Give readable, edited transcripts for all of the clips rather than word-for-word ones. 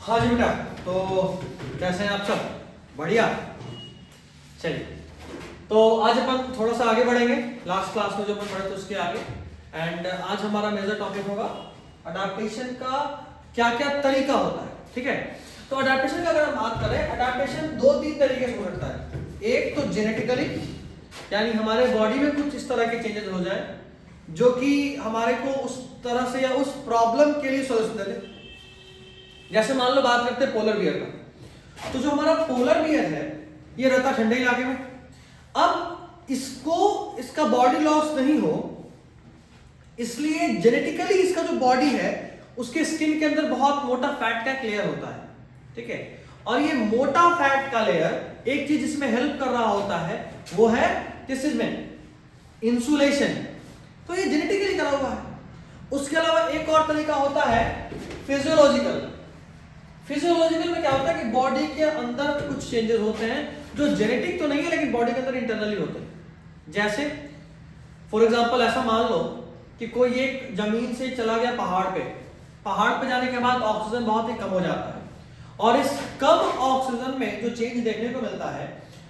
हाँ जी बेटा, तो कैसे हैं आप सब? बढ़िया। चलिए, तो आज अपन थोड़ा सा आगे बढ़ेंगे। लास्ट क्लास में जो अपन पढ़े थे उसके आगे। एंड आज हमारा मेजर टॉपिक होगा अडेप्टेशन का क्या क्या तरीका होता है। ठीक है, तो अडेप्टेशन का अगर हम बात करें, अडेप्टेशन दो तीन तरीके से हो सकता है। एक तो जेनेटिकली, यानी हमारे बॉडी में कुछ इस तरह के चेंजेस हो जाए जो कि हमारे को उस तरह से या उस प्रॉब्लम के लिए सोल्यूशन दे दे। जैसे मान लो बात करते हैं पोलर बियर का, तो जो हमारा पोलर बियर है ये रहता ठंडे इलाके में। अब इसका बॉडी लॉस नहीं हो, इसलिए जेनेटिकली इसका जो बॉडी है उसके स्किन के अंदर बहुत मोटा फैट का लेयर होता है। ठीक है, और ये मोटा फैट का लेयर एक चीज इसमें हेल्प कर रहा होता है, वो है किस चीज में? इंसुलेशन। तो ये जेनेटिकली करा हुआ है। उसके अलावा एक और तरीका होता है फिजियोलॉजिकल। फिजियोलॉजिकल में क्या होता है कि बॉडी के अंदर कुछ चेंजेस होते हैं जो जेनेटिक तो नहीं है लेकिन बॉडी के अंदर इंटरनली होते हैं। जैसे फॉर एग्जांपल ऐसा मान लो कि कोई एक जमीन से चला गया पहाड़ पे जाने के बाद ऑक्सीजन बहुत ही कम हो जाता है, और इस कम ऑक्सीजन में जो चेंज देखने को मिलता है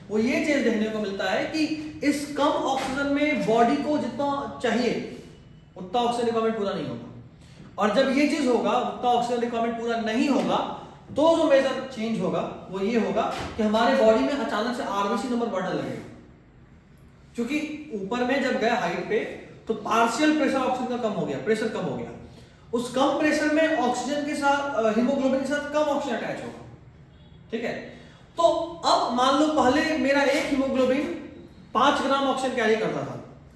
वो ये चेंज देखने को मिलता है कि इस कम ऑक्सीजन में बॉडी को जितना चाहिए उतना ऑक्सीजन रिक्वायरमेंट पूरा नहीं होगा। और जब ये चीज होगा, उतना ऑक्सीजन रिक्वायरमेंट पूरा नहीं होगा, तो जो मेजर चेंज होगा वो ये होगा कि हमारे बॉडी में अचानक से आरबीसी नंबर बढ़ने लगेगा। क्योंकि ऊपर में जब गए हाइट पे तो पार्शियल प्रेशर ऑक्सीजन का कम हो गया, प्रेशर कम हो गया। उस कम प्रेशर में ऑक्सीजन के साथ हीमोग्लोबिन के साथ कम ऑक्सीजन अटैच होगा। ठीक है, तो अब मान लो पहले मेरा एक हीमोग्लोबिन 5 ग्राम ऑक्सीजन कैरी करता था,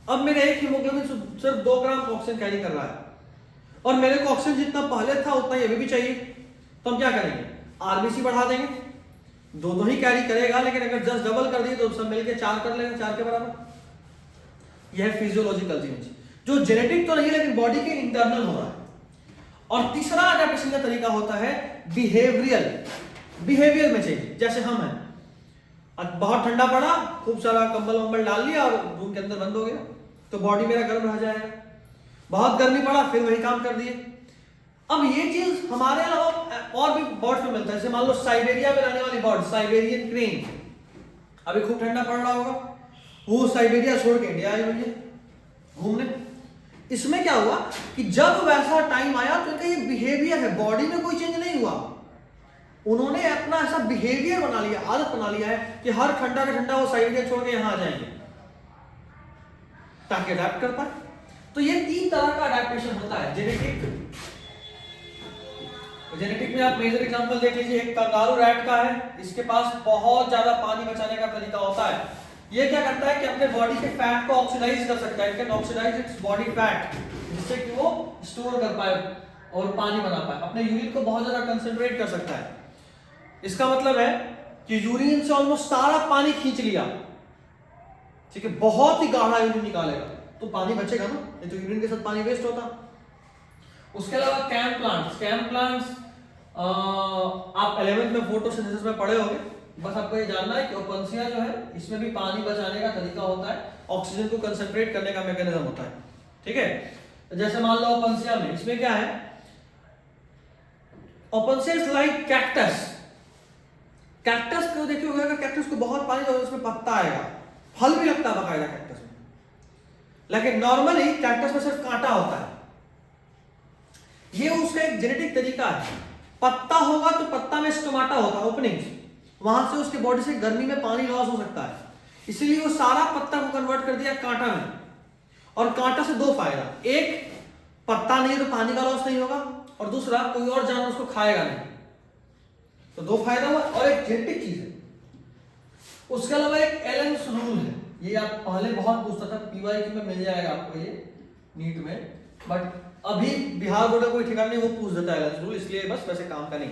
अब मेरा एक हीमोग्लोबिन सिर्फ 2 ग्राम ऑक्सीजन कैरी कर रहा है, और मेरे को ऑक्सीजन जितना पहले था उतना ये भी चाहिए। तो हम क्या करेंगे? आरबीसी बढ़ा देंगे, दोनों ही कैरी करेगा, लेकिन अगर जस्ट डबल कर दिए तो सब मिलके 4 कर लेंगे, 4 के बराबर। यह है फिजियोलॉजिकल चेंज जो जेनेटिक तो नहीं है लेकिन बॉडी के इंटरनल हो रहा है। और तीसरा अडैप्टेशन का तरीका होता है बिहेवियर में चेंज। जैसे हम हैं, अब बहुत ठंडा पड़ा, खूब सारा कंबल वंबल डाल लिया और रूम के अंदर बंद हो गया, तो बॉडी मेरा गर्म रह जाएगा। बहुत गर्मी पड़ा, फिर वही काम कर दिए। अब ये चीज हमारे अलावा और भी बर्ड्स में मिलता है। जैसे मान लो साइबेरिया में रहने वाली बर्ड, साइबेरियन क्रेन, अभी खूब ठंडा पड़ रहा होगा, वो साइबेरिया छोड़ के इंडिया आई हुई है घूमने। इसमें क्या हुआ कि जब वैसा टाइम आया तो इनका ये बिहेवियर है, बॉडी में कोई चेंज नहीं हुआ, उन्होंने अपना ऐसा बिहेवियर बना लिया, आदत बना लिया है कि हर ठंडा का ठंडा वो साइबेरिया छोड़ के यहां आ जाएंगे ताकि अडैप्ट कर पाए। तो ये 3 तरह का अडैप्टेशन होता है। जेनेटिक में आप मेजर एग्जांपल देख लीजिए, एक कंगारू रैट का है, इसके पास बहुत ज्यादा पानी बचाने का तरीका होता है। ये क्या करता है कि अपने बॉडी के फैट को ऑक्सीडाइज कर सकता है, it can oxidise its body fat, जिससे कि वो स्टोर कर पाए और पानी बना पाए, अपने यूरिन को बहुत ज्यादा कंसंट्रेट कर सकता है। इसका मतलब है कि यूरिन से ऑलमोस्ट सारा पानी खींच लिया, ठीक है, बहुत ही गाढ़ा यूरिन निकालेगा तो पानी बचेगा ना, नहीं तो यूरिन के साथ पानी वेस्ट होता। उसके अलावा कैम प्लांट्स आप 11th में फोटोसिंथेसिस में पढ़े होंगे। बस आपको ये जानना है कि ओपनसिया जो है इसमें भी पानी बचाने का तरीका होता है, ऑक्सीजन को कंसंट्रेट करने का मैकेनिज्म होता है। ठीक है, जैसे मान लो ओपनसिया में, इसमें क्या है, opuntia is like cactus. Cactus को देखिए होगा, कैक्टस को बहुत पानी दो उसमें पत्ता आएगा, फल भी लगता है बकायदा कैक्टस में, लेकिन नॉर्मली कैक्टस में सिर्फ कांटा होता है। ये उसका एक जेनेटिक तरीका है। पत्ता होगा तो पत्ता में स्टोमाटा होता है, ओपनिंग, वहां से उसके बॉडी से गर्मी में पानी लॉस हो सकता है, इसलिए वो सारा पत्ता को कन्वर्ट कर दिया कांटा में। और कांटा से 2 फायदा, एक पत्ता नहीं तो पानी का लॉस नहीं होगा, और दूसरा कोई और जानवर उसको खाएगा नहीं, तो 2 फायदा हुआ। और एक जेनेटिक चीज है। उसके अलावा एक एलेंस रूल है, ये आप पहले बहुत पूछता था, पीवाईक्यू में मिल जाएगा आपको ये नीट में, बट अभी बिहार बोर्ड का कोई ठिकाना नहीं, वो पूछ देता है एलेंस रूल, इसलिए बस वैसे काम का नहीं।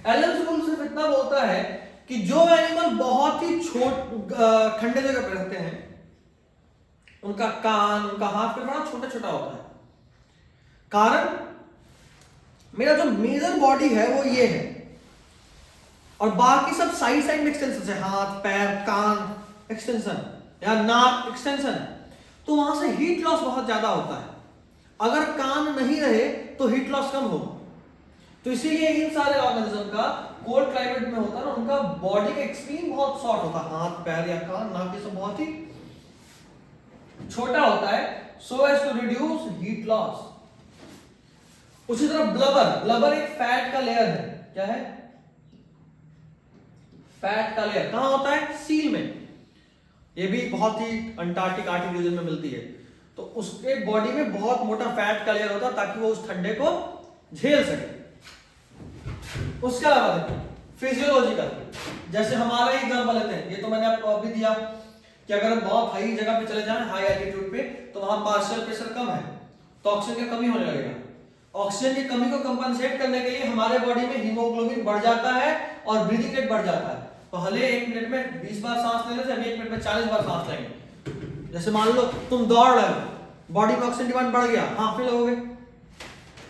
एलेंस रूल सिर्फ इतना बोलता है कि जो एनिमल बहुत ही ठंडे जगह पे रहते हैं, उनका कान, उनका हाथ पे बड़ा छोटा छोटा होता है। कारण मेरा जो मेजर बॉडी है वो ये है, और बाकी सब साइड साइड में एक्सटेंशन है, हाथ पैर कान एक्सटेंशन या नाक एक्सटेंशन, तो वहां से हीट लॉस बहुत ज्यादा होता है। अगर कान नहीं रहे तो हीट लॉस कम होगा। तो इसीलिए इन सारे ऑर्गेनिज्म का कोल्ड क्लाइमेट में होता है ना, उनका बॉडी का एक्सट्रीम बहुत शॉर्ट होता है, हाथ पैर या कान नाक ये सब बहुत ही छोटा होता है, so as to reduce heat loss. उसी तरह ब्लबर, ब्लबर एक फैट का लेयर है। क्या है? फैट का लेयर। कहां होता है? सील में। ये भी बहुत ही अंटार्कटिक आर्कटिक रीजन में मिलती है। तो उसके बॉडी में बहुत मोटा फैट का लेयर होता है ताकि वो उस ठंडे को झेल सके। उसके अलावा देखो फिजियोलॉजिकल, जैसे हमारा ही एग्जांपल लेते हैं, ये तो मैंने आपको अभी दिया कि अगर हम बहुत हाई जगह पे चले जाएं, हाई एल्टीट्यूड पे, तो वहां पार्शियल प्रेशर कम है तो ऑक्सीजन की कमी होने लगेगा। ऑक्सीजन की कमी को कंपनसेट करने के लिए हमारे बॉडी में हीमोग्लोबिन बढ़ जाता है और ब्रीदिंग रेट बढ़ जाता है। पहले 1 मिनट में 20 बार सांस ले रहे थे, अभी 1 मिनट में 40 बार सांस लेंगे। जैसे मान लो तुम दौड़ रहे हो, बॉडी में ऑक्सीजन डिमांड बढ़ गया, हाँ फील होगे।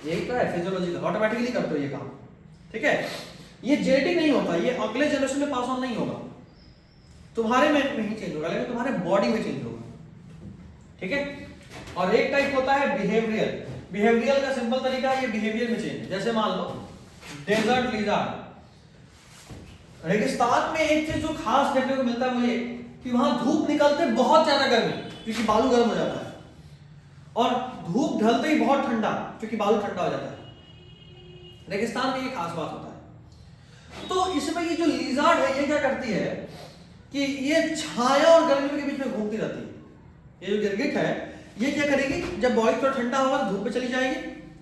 यही तो है फिजियोलॉजिकल, ऑटोमेटिकली करते हो ये काम। ठीक है, ये जेनेटिक नहीं होता, ये अगले जनरेशन में पास ऑन नहीं होगा, तुम्हारे में ही चेंज होगा, लेकिन तुम्हारे बॉडी में चेंज होगा। ठीक है, और एक टाइप होता है बिहेवियरल। बिहेवियरल का सिंपल तरीका है ये बिहेवियर में चेंज। जैसे मान लो डेजर्ट लिजार्ड, रेगिस्तान में एक चीज जो खास देखने को मिलता है वो ये कि वहां धूप निकलते बहुत ज्यादा गर्मी क्योंकि बालू गर्म हो जाता है, और धूप ढलते ही बहुत ठंडा क्योंकि बालू ठंडा हो जाता है। रेगिस्तान में ये खास बात होता है। तो इसमें ये जो लिजार्ड है ये क्या करती है कि ये छाया और गर्मी के बीच में घूमती रहती है। ये जो गिरगिट है ये क्या करेगी, जब बॉडी थोड़ा ठंडा होगा तो धूप पे चली जाएगी,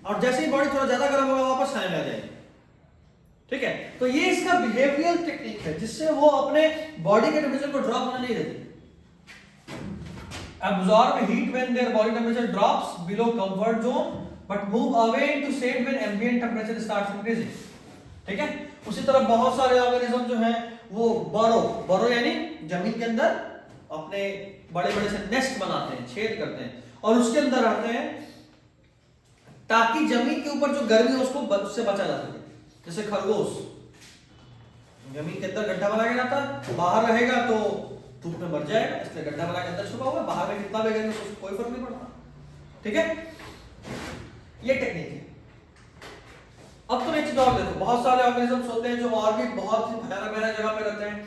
और जैसे ही बॉडी थोड़ा ज्यादा गर्म होगा वापस छाया में आ जाएगी। ठीक है, तो ये इसका बिहेवियरल टेक्निक है जिससे वो अपने बॉडी के टेम्परेचर को ड्रॉप होने नहीं देती। Absorb heat when their body temperature drops below comfort zone but move away into shade when ambient temperature starts increasing। ठीक है, उसी तरह बहुत सारे ऑर्गेनिज्म जो हैं वो बरो यानी जमीन के अंदर अपने बड़े बड़े से नेस्ट बनाते हैं, छेद करते हैं और उसके अंदर रहते हैं ताकि जमीन के ऊपर जो गर्मी है उसको उससे बचा जा सके। जैसे खरगोश जमीन के अंदर गड्ढा बना के रहता है, बाहर रहेगा तो धूप में मर जाएगा, इसलिए गड्ढा बना के अंदर छुपा हुआ है, बाहर में कितना भी गर्मी उसको कोई फर्क नहीं पड़ता। ठीक है, ये टेक्निक है। अब तो एक चीज और देखो, बहुत सारे ऑर्गेनिजम्स होते हैं जो और भी बहुत ही भयानक भयानक जगह पे रहते हैं,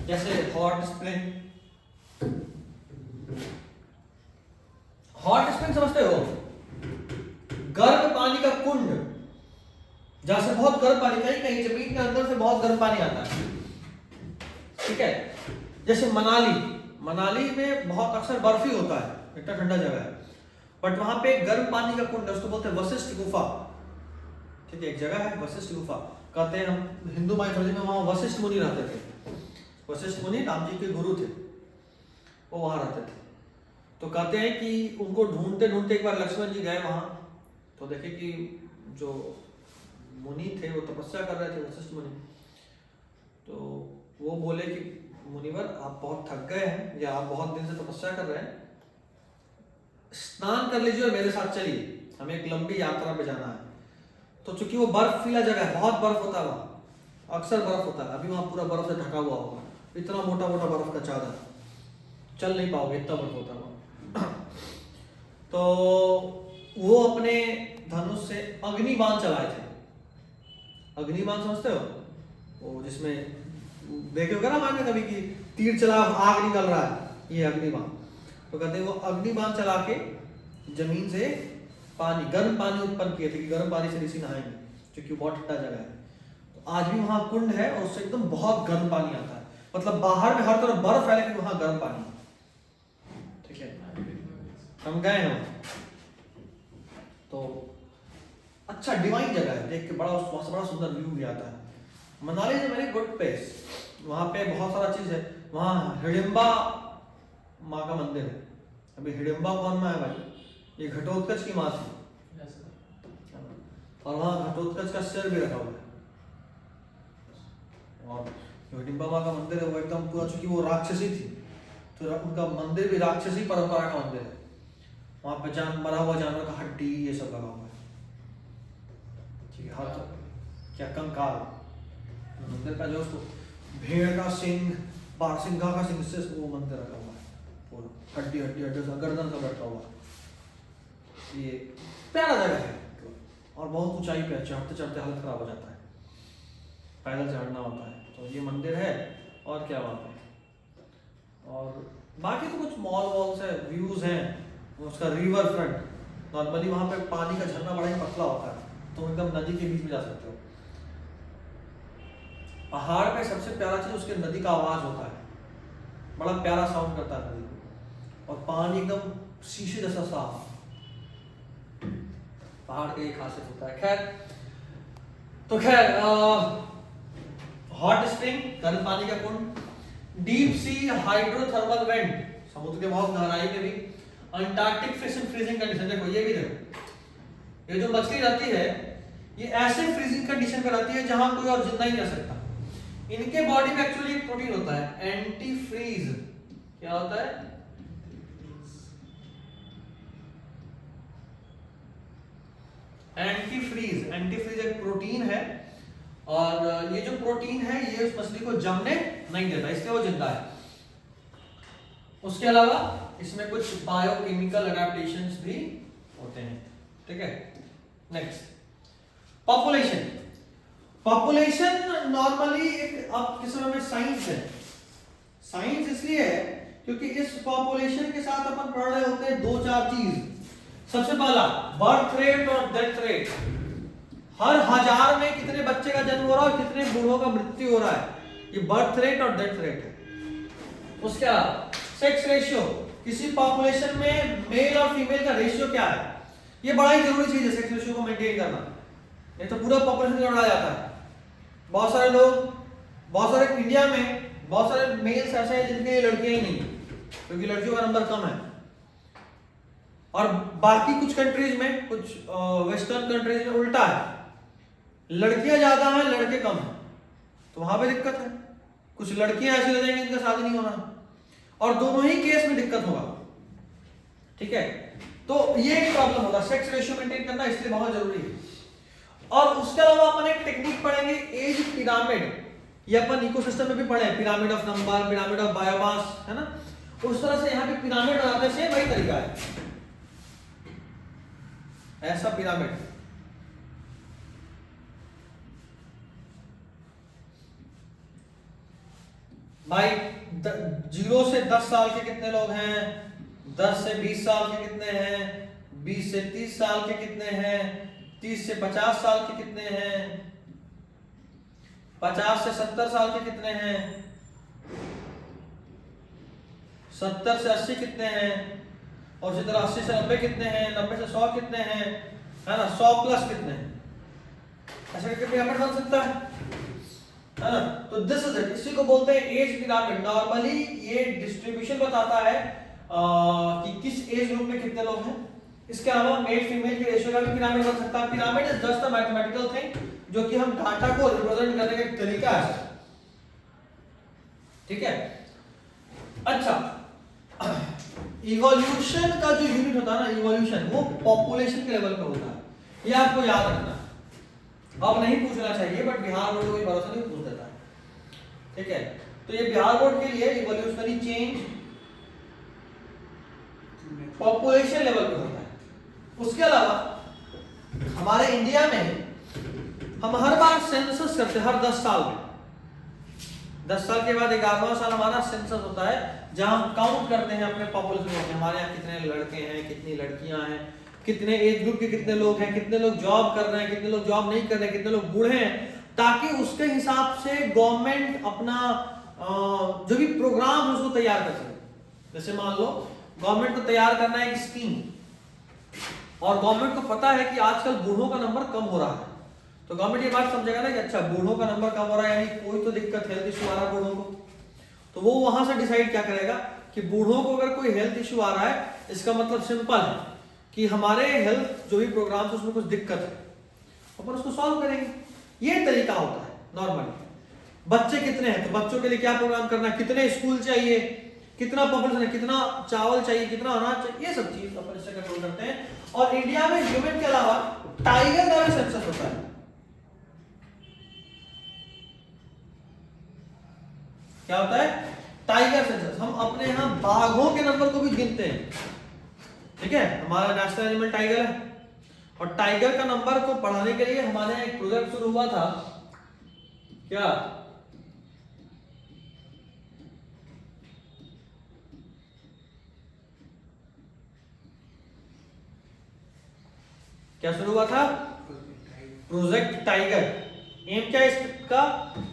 जैसे हॉट स्प्रिंग। हॉट स्प्रिंग समझते हो? गर्म पानी का कुंड, जहां से बहुत गर्म पानी, कहीं कहीं जमीन के अंदर से बहुत गर्म पानी आता है। ठीक है, जैसे मनाली में बहुत अक्सर बर्फ ही होता है, इतना ठंडा जगह है, बट वहां पे गर्म पानी का कुंड है, उसको बोलते हैं वशिष्ठ गुफा। ठीक है, एक जगह है वशिष्ठ गुफा, कहते हैं हम हिंदू माइथोलॉजी में वहां वशिष्ठ मुनि रहते थे। वशिष्ठ मुनि राम जी के गुरु थे, वो वहां रहते थे। तो कहते हैं कि उनको ढूंढते ढूंढते एक बार लक्ष्मण जी गए वहां, तो देखे कि जो मुनि थे वो तपस्या कर रहे थे, वशिष्ठ मुनि। तो वो बोले कि मुनिवर आप बहुत थक गए हैं या आप बहुत दिन से तपस्या कर रहे हैं, स्नान कर लीजिए और मेरे साथ चलिए, हमें एक लंबी यात्रा पे जाना है। तो चूंकि वो बर्फीला जगह है, बहुत बर्फ होता है वहाँ, अक्सर बर्फ होता है, अभी वहाँ पूरा बर्फ से ढका हुआ होगा, इतना मोटा मोटा बर्फ का चादर, चल नहीं पाओगे, इतना बर्फ होता है वहाँ। तो वो अपने धनुष से अग्निबाण चलाए थे। अग्निबाण समझते हो? वो जिसमें देखे होगा ना मान में कभी कि तीर चला आग निकल रहा है, ये अग्निबाण। तो कहते हैं वो अग्निबाण चला के जमीन से पानी, गर्म पानी उत्पन्न किए थे कि गर्म पानी से ऋषि नहाएंगे क्योंकि बहुत ठंडा जगह है। तो आज भी वहां कुंड है और उससे एकदम बहुत गर्म पानी आता है, मतलब बाहर में हर तरफ बर्फ है लेकिन वहां गर्म पानी। ठीक है, हम गए हैं तो अच्छा डिवाइन जगह है, देख के बड़ा वहां से बड़ा सुंदर व्यू भी आता है। Manali is a very good place, वहां पे बहुत सारा चीज है। वहां हिडिंबा माँ का मंदिर है। अभी हिडिंबा कौन माँ है भाई? ये घटोत्कच की माँ थी, और वहां घटोत्कच का सिर भी रखा हुआ है। और जो हिडिंबा माँ का मंदिर है वो एकदम पूरा, चूंकि वो राक्षसी थी तो उनका मंदिर भी राक्षसी परंपरा का मंदिर है। वहां पे मरा हुआ जानवर का हड्डी ये सब लगा हुआ है। ठीक है, हाथ क्या कंकाल, मंदिर का जो उसको भेड़ का सिंह, बारसिंगा का सिंह से वो मंदिर रखा हुआ है, पूरा हड्डी हड्डी हड्डी गर्दन का बैठा हुआ है। ये प्यारा जगह है। और बहुत ऊंचाई पे है, चढ़ते चढ़ते हालत खराब हो जाता है, पैदल चढ़ना होता है। तो ये मंदिर है और क्या वहाँ पे, और बाकी तो कुछ मॉल वॉल्स है, व्यूज हैं, उसका रिवर फ्रंट। नॉर्मली वहाँ पे पानी का झरना बड़ा ही पतला होता है, तो एकदम नदी के बीच में जा सकते हो। पहाड़ पे सबसे प्यारा चीज उसके नदी का आवाज होता है, बड़ा प्यारा साउंड करता है नदी, और पानी एकदम शीशे जैसा साफ। पहाड़ का एक खासियत होता है। खैर तो हॉट स्प्रिंग गर्म पानी का कुंड, डीप सी हाइड्रोथर्मल वेंट समुद्र के बहुत गहराई में भी, Antarctic fish in freezing condition. देखो ये भी देखो, ये जो मछली रहती है ये ऐसे फ्रीजिंग कंडीशन पे रहती है जहां कोई और जिंदा ही नहीं रह सकता। इनके बॉडी में एक्चुअली एक प्रोटीन होता है एंटी फ्रीज। क्या होता है? एंटी फ्रीज एक प्रोटीन है, और ये जो प्रोटीन है ये उस मछली को जमने नहीं देता, इसलिए वो जिंदा है। उसके अलावा इसमें कुछ बायोकेमिकल अडेप्टेशंस भी होते हैं। ठीक है, नेक्स्ट पॉपुलेशन नॉर्मली एक अब के समय में साइंस है। साइंस इसलिए है क्योंकि इस पॉपुलेशन के साथ अपन पढ़ रहे होते हैं दो चार चीज। सबसे पहला बर्थ रेट और डेथ रेट, हर 1000 में कितने बच्चे का जन्म हो रहा है और कितने बूढ़ों का मृत्यु हो रहा है, ये बर्थ रेट और डेथ रेट है। उसके अलावा सेक्स रेशियो, किसी पॉपुलेशन में मेल और फीमेल का रेशियो क्या है, ये बड़ा ही जरूरी चीज है सेक्स रेशियो को मेंटेन करना, नहीं तो पूरा पॉपुलेशन गड़बड़ा जाता है। बहुत सारे इंडिया में बहुत सारे मेल्स ऐसे हैं जिनके लड़कियां ही नहीं, क्योंकि लड़कियों का नंबर कम है। और बाकी कुछ कंट्रीज में, कुछ वेस्टर्न कंट्रीज में उल्टा है, लड़कियां ज्यादा हैं लड़के कम हैं, तो वहां पे दिक्कत है। कुछ लड़कियां ऐसी रह जाएंगी जिनका शादी नहीं होना, और दोनों ही केस में दिक्कत होगा। ठीक है, तो ये एक प्रॉब्लम होगा, सेक्स रेशियो मेंटेन करना इसलिए बहुत जरूरी है। और उसके अलावा अपन एक टेक्निक पढ़ेंगे एज पिरामिड, ये अपन इकोसिस्टम में भी पढ़े, pyramid of number, pyramid of biomass, है ना। उस तरह से यहाँ पे पिरामिड बनाने से वही तरीका है, ऐसा पिरामिड। भाई 0 से 10 साल के कितने लोग हैं, 10 से 20 साल के कितने हैं, 20 से 30 साल के कितने हैं, 30 से 50 साल के कितने हैं, 50 से 70 साल के कितने हैं, 70 से 80 कितने हैं, और इसी तरह 80 से 90 कितने हैं, 90 से 100 कितने हैं, है ना, 100 प्लस कितने हैं। ऐसा करके पिरामिड बन सकता है ना। तो दिस इज इट, इसी को बोलते हैं एज पिरामिड। नॉर्मली ये डिस्ट्रीब्यूशन बताता है कि किस एज ग्रुप में कितने लोग हैं। इसके अलावा मेल फीमेल की रेशियो का भी पिरामिड बन सकता है। Pyramid is just a mathematical thing जो कि हम डाटा को रिप्रेजेंट करने का एक तरीका है। ठीक है, अच्छा, इवोल्यूशन का जो यूनिट होता है ना, इवोल्यूशन, वो पॉपुलेशन के लेवल पे होता है, ये आपको याद रखना। अब नहीं पूछना चाहिए, बट बिहार बोर्ड कोई भरोसा नहीं, पूछ देता है। ठीक है, तो ये बिहार बोर्ड के लिए इवोल्यूशनरी चेंज पॉपुलेशन लेवल पे होता है। उसके अलावा हमारे इंडिया में हम हर बार सेंसस करते हैं, हर 10 साल में। 10 साल के बाद 11वां साल हमारा सेंसस होता है, जहां हम काउंट करते हैं अपने पॉपुलेशन में, हमारे यहाँ कितने लड़के हैं, कितनी लड़कियां हैं, कितने एज ग्रुप के कितने लोग हैं, कितने लोग जॉब कर रहे हैं, कितने लोग जॉब नहीं कर रहे हैं, कितने लोग बूढ़े हैं, ताकि उसके हिसाब से गवर्नमेंट अपना जो भी प्रोग्राम है उसको तैयार कर सके। जैसे मान लो गवर्नमेंट को तैयार करना है एक स्कीम, और गवर्नमेंट को पता है कि आजकल बूढ़ों का नंबर कम हो रहा है, तो गवर्नमेंट ये बात समझेगा ना कि अच्छा बूढ़ों का नंबर कम हो रहा है, यानी कोई तो दिक्कत, हेल्थ इशू आ रहा है बूढ़ों को, तो वो वहां से डिसाइड क्या करेगा कि बूढ़ों को अगर कोई हेल्थ इशू आ रहा है, इसका मतलब सिंपल है कि हमारे हेल्थ जो भी प्रोग्राम है उसमें कुछ दिक्कत है, अपन उसको सॉल्व करेंगे। ये तरीका होता है नॉर्मली। बच्चे कितने हैं, तो बच्चों के लिए क्या प्रोग्राम करना है, कितने स्कूल चाहिए, कितना पॉपुलेशन है, कितना चावल चाहिए, कितना अनाज चाहिए, ये सब चीज अपन इससे कंट्रोल करते हैं। और इंडिया में ह्यूमन के अलावा टाइगर का भी सेंसस होता है। क्या होता है? Tiger census. हम अपने यहाँ बाघों के नंबर को भी गिनते हैं। ठीक है, हमारा नेशनल एनिमल टाइगर है, और टाइगर का नंबर को बढ़ाने के लिए हमारे एक प्रोजेक्ट शुरू हुआ था, क्या क्या शुरू हुआ था? Project tiger. एम क्या है इसका?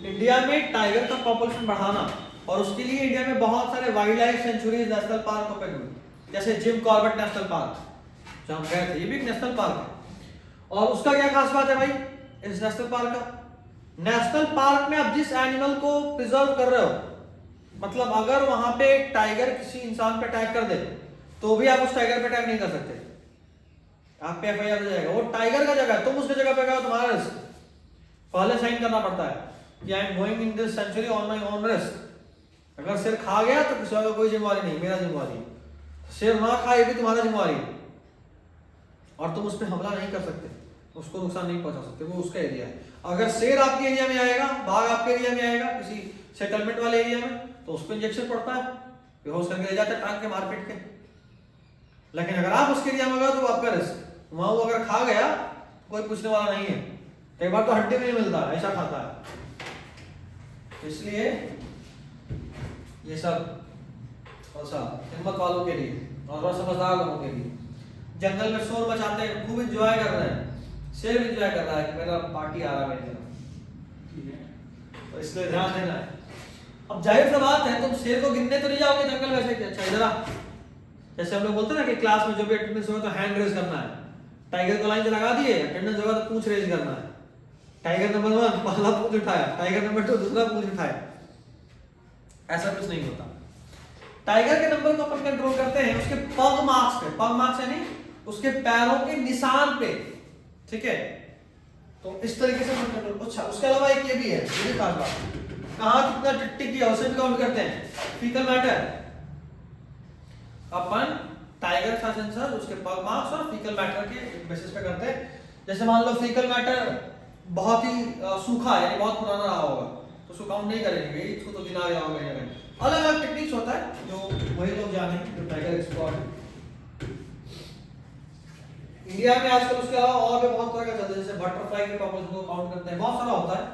इंडिया में टाइगर का पॉपुलेशन बढ़ाना, और उसके लिए इंडिया में बहुत सारे wild life sanctuaries national park open हुए, जैसे जिम कॉर्बेट नेशनल पार्क जहां हम गए थे, ये भी एक नेशनल पार्क है। और उसका क्या खास बात है भाई इस नेशनल पार्क का? नेशनल पार्क में आप जिस एनिमल को प्रिजर्व कर रहे हो, मतलब अगर वहां पे एक टाइगर किसी इंसान पे अटैक कर दे तो भी आप उस टाइगर पे अटैक नहीं कर सकते, आप पे एफआईआर हो जाएगा। वो टाइगर का जगह है, तुम उसके जगह पे गए, तुम्हारा रिस्क। पहले साइन करना पड़ता है कि I am going in this sanctuary on my own risk. अगर शेर खा गया तो किसी का कोई जिम्मेवारी नहीं, मेरा जिम्मेवारी है। शेर ना खाए भी तुम्हारा जिम्मेवारी है, और तुम उस पर हमला नहीं कर सकते, उसको नुकसान नहीं पहुंचा सकते, वो उसका एरिया है। अगर शेर आपके एरिया में आएगा, बाघ आपके एरिया में आएगा किसी सेटलमेंट वाले एरिया में, तो उस पर इंजेक्शन पड़ता है, बेहोश करके ले जाते हैं टांग के मारपीट के। लेकिन अगर आप उसके एरिया में गए तो आपका रिस्क, वहां वो अगर खा गया कोई पूछने वाला नहीं है। कई बार तो हड्डी भी नहीं मिलता, ऐसा खाता है। इसलिए ये सब थोड़ा हिम्मत वालों के लिए और थोड़ा समझदार लोगों के लिए। जंगल में शोर मचाते हैं, खूब एंजॉय कर रहे हैं, शेर भी एंजॉय कर रहा है कि मेरा पार्टी आ रहा है मेरी तरफ, तो इसलिए ध्यान देना है। अब जाहिर सी बात है तुम शेर को गिनने तो नहीं जाओगे जंगल में ऐसे। अच्छा इधर आ, जैसे हम लोग बोलते हैं ना कि क्लास में जो भी अटेंडेंस होगा तो हैंड रेज करना है। टाइगर को लाइन से लगा दिए, अटेंडेंस होगा तो पूंछ रेज करना है। टाइगर नंबर 1 पहला पूंछ उठाया, टाइगर नंबर 2 दूसरा पूंछ उठाया। ऐसा कुछ नहीं होता। टाइगर के नंबर को अपन कंट्रोल करते हैं उसके पग मार्क्स पे। पग मार्क्स यानी उसके पैरों के निशान पे, ठीक है? तो इस तरीके से अपन कंट्रोल। अच्छा उसके अलावा एक ये भी है, ये खास बात, कहां कितना टिक किया उसे भी काउंट करते हैं। फीकल मैटर, अपन टाइगर का सेंसर उसके पग मार्क्स और फीकल मैटर के बेसिस पे करते हैं। जैसे मान लो फीकल मैटर बहुत ही सूखा है, यानी बहुत पुराना रहा होगा, तो उसको काउंट नहीं करेंगे, इसको तो गिना गया होगा। अलग अलग टेक्निक्स होता है जो वही लोग जाने जो टाइगर एक्सपर्ट है। इंडिया में आजकल उसके अलावा और भी बहुत तरह का चलता है, जैसे बटरफ्लाई के पॉपुलेशन को काउंट करते हैं, बहुत सारा होता है।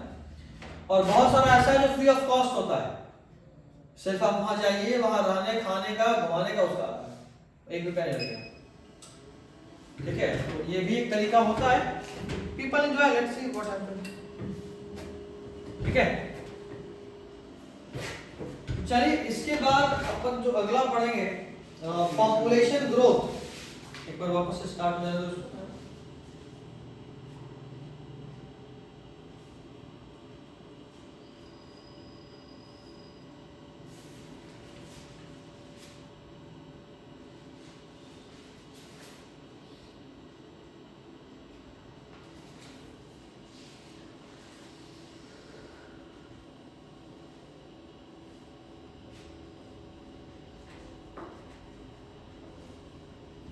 और बहुत सारा ऐसा है जो फ्री ऑफ कॉस्ट होता है, सिर्फ आप वहां जाइए, वहां रहने खाने का घुमाने का उसका 1 रुपया नहीं लगेगा, ठीक है? तो ये भी एक तरीका होता है। People enjoy, let's see what happens, ठीक है? चलिए इसके बाद अपन जो अगला पढ़ेंगे पॉपुलेशन ग्रोथ। एक बार वापस से स्टार्ट हो जाए तो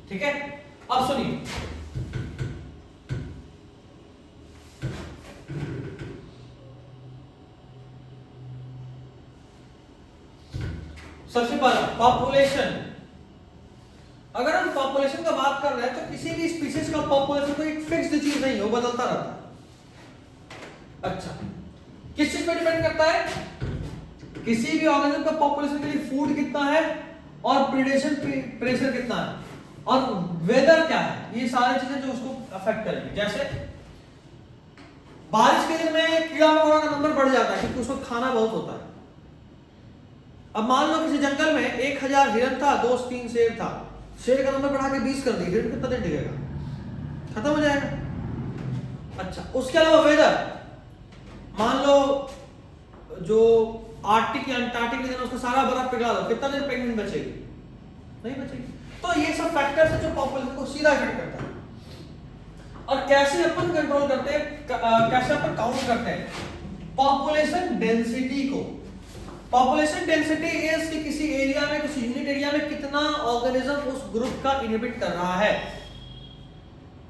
ठीक है? अब सुनिए, सबसे पहला पॉपुलेशन। अगर हम पॉपुलेशन का बात कर रहे हैं तो किसी भी स्पीशीज का पॉपुलेशन कोई एक फिक्स्ड चीज नहीं है, वो बदलता रहता है। अच्छा किस चीज पे डिपेंड करता है? किसी भी ऑर्गेनिज्म का पॉपुलेशन के लिए फूड कितना है और प्रीडेशन प्रेशर कितना है और वेदर क्या है, ये सारी चीजें जो उसको अफेक्ट करेंगी। जैसे बारिश के दिन में कीड़ा मकोड़ा का नंबर बढ़ जाता है क्योंकि उसको खाना बहुत होता है। अब मान लो किसी जंगल में 1000 हिरन था, 2-3 शेर था, शेर का नंबर बढ़ा के 20 कर दी, हिरन कितना दिन टिकेगा? खत्म हो जाएगा। अच्छा उसके अलावा वेदर, मान लो जो आर्कटिक या अंटार्कटिक रीजन उसका सारा बर्फ पिघला दो, कितना दिन पेंगुइन बचेगी? नहीं बचेगी। तो ये सब फैक्टर्स है जो पॉपुलेशन को सीधा इफेक्ट करता है। और कैसे अपन कंट्रोल करते हैं, कैसे अपन काउंट करते हैं? पॉपुलेशन डेंसिटी को। पॉपुलेशन डेंसिटी इज कि किसी एरिया में, किसी यूनिट एरिया में कितना ऑर्गेनिज्म उस ग्रुप का इनहिबिट कर रहा है,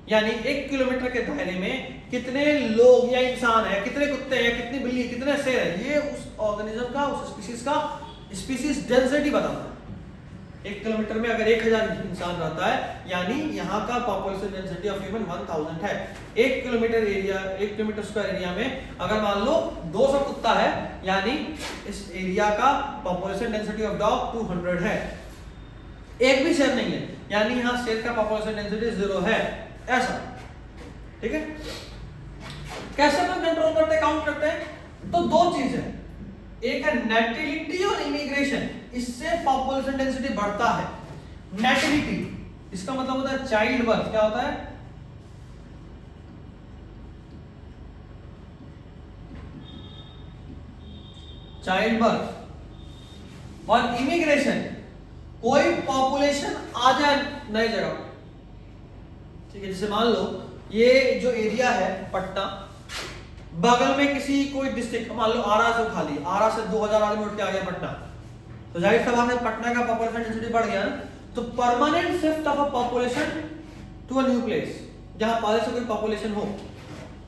यानी 1 किलोमीटर के दायरे में कितने लोग या इंसान है, कितने कुत्ते हैं, कितनी बिल्ली, कितने शेर है, ये उस ऑर्गेनिज्म का, उस स्पीशीज का स्पीशीज डेंसिटी बताता है। 1 किलोमीटर में अगर 1000 इंसान रहता है, यानी यहाँ का पॉपुलेशन डेंसिटी ऑफ ह्यूमन 1000 है। 1 kilometre area, 1 kilometre square area में अगर मान लो 200 कुत्ता है, यानी इस एरिया का पॉपुलेशन डेंसिटी ऑफ डॉग 200 है। एक भी शेर नहीं है, यानी यहाँ शेर का पॉपुलेशन डेंसिटी 0 है, ऐसा। ठीक है, कैसे हम कंट्रोल करते हैं, काउंट करते हैं? तो दो चीज है, एक है नेटिलिटी और इमिग्रेशन, इससे पॉपुलेशन डेंसिटी बढ़ता है। नेटिलिटी इसका मतलब होता है चाइल्ड बर्थ। क्या होता है? Child birth. और इमिग्रेशन, कोई पॉपुलेशन आ जाए नई जगह। ठीक है, जैसे मान लो ये जो एरिया है पटना, बगल में किसी कोई डिस्ट्रिक्ट, मान लो आरा से उठा ली, आरा से 2000 आदमी उठ के आ गया पटना, तो जाहिर सी बात है पटना का पॉपुलेशन डेंसिटी बढ़ गया ना। तो permanent shift of a population to a new place, जहां पहले से कोई पॉपुलेशन हो,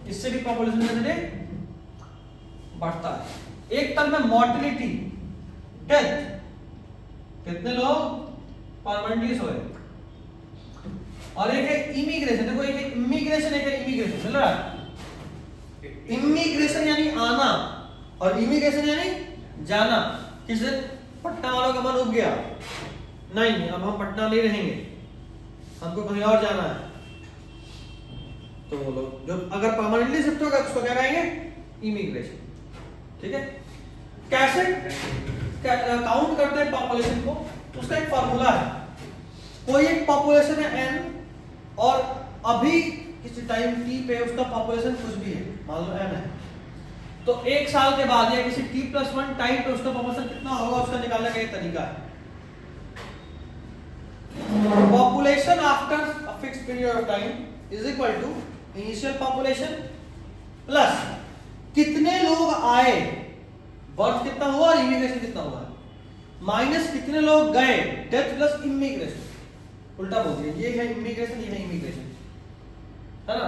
इससे भी पॉपुलेशन डेंसिटी बढ़ता है। एक तरफ में मॉर्टेलिटी, डेथ, कितने लोग परमानेंटली सोए, और एक है इमिग्रेशन। देखो, एक है इमिग्रेशन, एक है इमिग्रेशन, मिल रहा है? इमिग्रेशन यानी आना, और इमिग्रेशन यानी जाना। किस दिन पटना वालों का मन उब गया, नहीं अब हम पटना नहीं रहेंगे, हमको कहीं और जाना है, तो वो लोग जो अगर परमानेंटली शिफ्ट होगा उसको क्या कहेंगे? इमिग्रेशन। ठीक है, कैसे काउंट करते हैं पॉपुलेशन को? उसका एक फार्मूला है। कोई एक पॉपुलेशन है n, और अभी किसी टाइम t पे उसका पॉपुलेशन कुछ भी है, मान लो n है, तो एक साल के बाद या किसी t+1 टाइम पे उसका पॉपुलेशन कितना होगा, उसका निकालने का एक तरीका है। Population after a fixed period of time is equal to initial population plus कितने लोग आए, बर्थ कितना हुआ और इमिग्रेशन कितना हुआ, माइनस कितने लोग गए, डेथ प्लस इमिग्रेशन। उल्टा बोल दिया, ये है इमिग्रेशन, ये है इमिग्रेशन, है ना?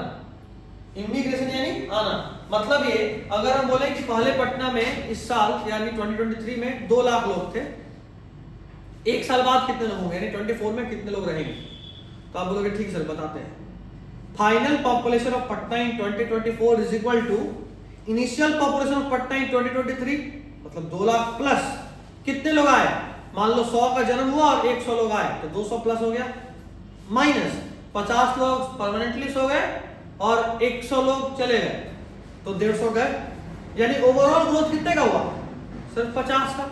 इमिग्रेशन यानी आना। मतलब ये, अगर हम बोले कि पहले पटना में इस साल यानी 2023 में 2 लाख लोग थे, एक साल बाद कितने लोग होंगे, यानी 24 में कितने लोग रहेंगे, तो आप बोलोगे ठीक सर बताते हैं। Final population of Patna in 2024 is equal to initial population of Patna in 2023, मतलब 2 लाख प्लस कितने लोग आए, मान लो 100 का जन्म हुआ और 100 लोग आए, तो 200 प्लस हो गया, माइनस 50 लोग परमानेंटली सो गए और 100 लोग चले गए, तो 150 गए, यानी ओवरऑल ग्रोथ कितने का हुआ, सिर्फ 50 का।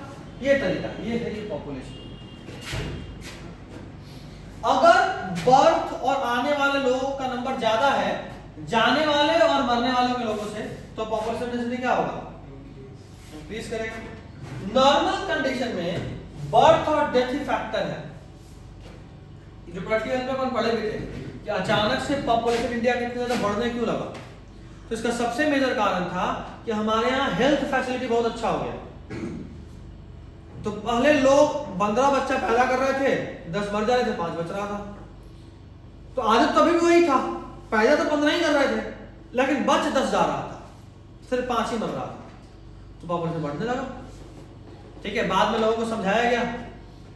ये तरीका, ये है ये पॉपुलेशन। अगर बर्थ और आने वाले लोगों का नंबर ज्यादा है जाने वाले और मरने वालों के लोगों से, तो पॉपुलेशन डेंसिटी क्या होगा, इंक्रीज करेगा। नॉर्मल कंडीशन में बर्थ और डेथ ही फैक्टर है। जो प्रैक्टिकल में अपन पढ़े भी थे कि अचानक से पॉपुलेशन इंडिया के इतने ज्यादा बढ़ने क्यों लगा, तो इसका सबसे मेजर कारण था कि हमारे यहाँ हेल्थ फैसिलिटी बहुत अच्छा हो गया। तो पहले लोग 15 बच्चा पैदा कर रहे थे, 10 मर जा रहे थे, 5 बच रहा था। तो आदत तो अभी भी वही था, पैदा तो 15 ही कर रहे थे, लेकिन बच 10 जा रहा था, सिर्फ 5 ही मर रहा था, तो पॉपुलेशन बढ़ने लगा। ठीक है, बाद में लोगों को समझाया गया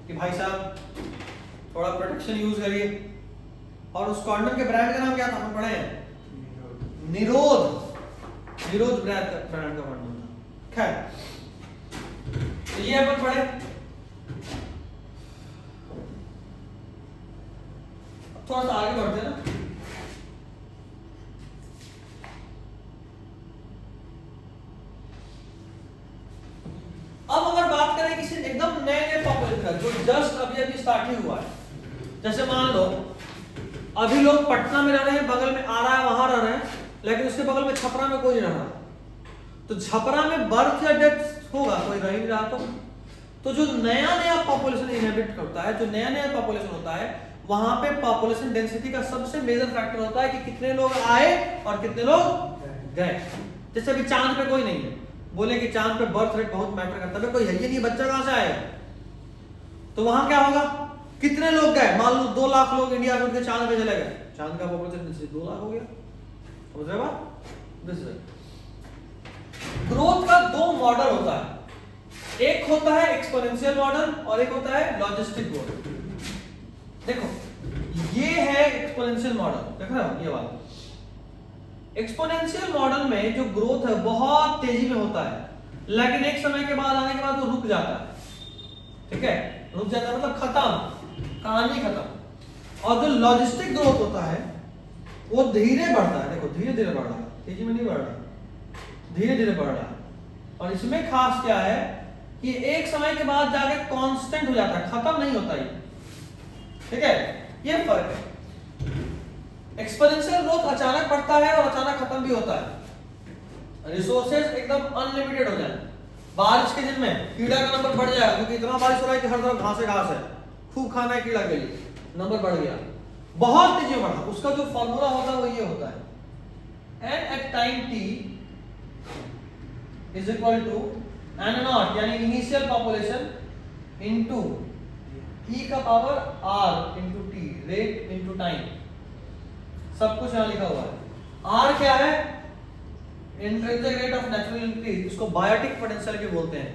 कि भाई साहब थोड़ा प्रोटेक्शन यूज करिए, और उस कॉन्डम के ब्रांड का नाम क्या था, हम पढ़े हैं, निरोध। निरोध ब्रांड का कॉन्डम था। खैर, तो ये अपन पढ़े। थोड़ा सा आगे बढ़ते हैं ना। अब अगर बात करें किसी एकदम नए नए पॉपुलेशन का जो जस्ट अभी अभी स्टार्ट ही हुआ है, जैसे मान लो अभी लोग पटना में रह रहे हैं, बगल में आ रहा है वहां रह रहे हैं, लेकिन उसके बगल में छपरा में कोई नहीं रह रहा, तो छपरा में बर्थ या डेथ होगा, कोई रह नहीं रहा। तो जो नया नया पॉपुलेशन इनहेबिट करता है, जो नया नया पॉपुलेशन होता है, वहां पे पॉपुलेशन डेंसिटी का सबसे मेजर फैक्टर होता है कि कितने लोग आए और कितने लोग गए। जैसे अभी चांद पे कोई नहीं है, बोले कि चांद पे बर्थ रेट बहुत मैटर करता है, कोई है ही नहीं, बच्चा कहां से आएगा, तो वहां क्या होगा, कितने लोग गए, मान लो 2 लाख लोग इंडिया से उनके चांद पे चले गए, चांद का पॉपुलेशन 2 लाख हो गया। समझ रहे बात? ग्रोथ का 2 मॉडल होता है, एक होता है एक्सपोनेंशियल मॉडल और एक होता है लॉजिस्टिक ग्रोथ। देखो ये है एक्सपोनेंशियल मॉडल, देख रहे हो ये वाला। एक्सपोनेंशियल मॉडल में जो ग्रोथ है बहुत तेजी में होता है, लेकिन एक समय के बाद आने के बाद वो रुक जाता है, ठीक है, रुक जाता है मतलब खत्म, कहानी खत्म। और जो लॉजिस्टिक ग्रोथ होता है वो धीरे बढ़ता है, देखो धीरे धीरे बढ़ रहा है, तेजी में नहीं बढ़ रहा, धीरे धीरे बढ़ रहा है। और इसमें खास क्या है कि एक समय के बाद जाके कांस्टेंट हो जाता है, खत्म नहीं होता ये, ठीक है, ये फर्क है। एक्सपोनेंशियल ग्रोथ अचानक बढ़ता है और अचानक खत्म भी होता है। रिसोर्सेज एकदम अनलिमिटेड हो जाए। बारिश के दिन में कीड़ा का नंबर बढ़ जाएगा क्योंकि इतना बारिश हो रहा है कि हर तरफ घास है, खूब खाना है कीड़ा के लिए, नंबर बढ़ गया, बहुत तेजी में बढ़ा। उसका जो फॉर्मूला होता है वो ये होता है, n at time t is equal to n nought यानी इनिशियल पॉपुलेशन इनटू e का power r into t, rate into time, सब कुछ यहां लिखा हुआ है। r क्या है? Intrinsic rate of natural increase, इसको बायोटिक पोटेंशियल भी बोलते हैं।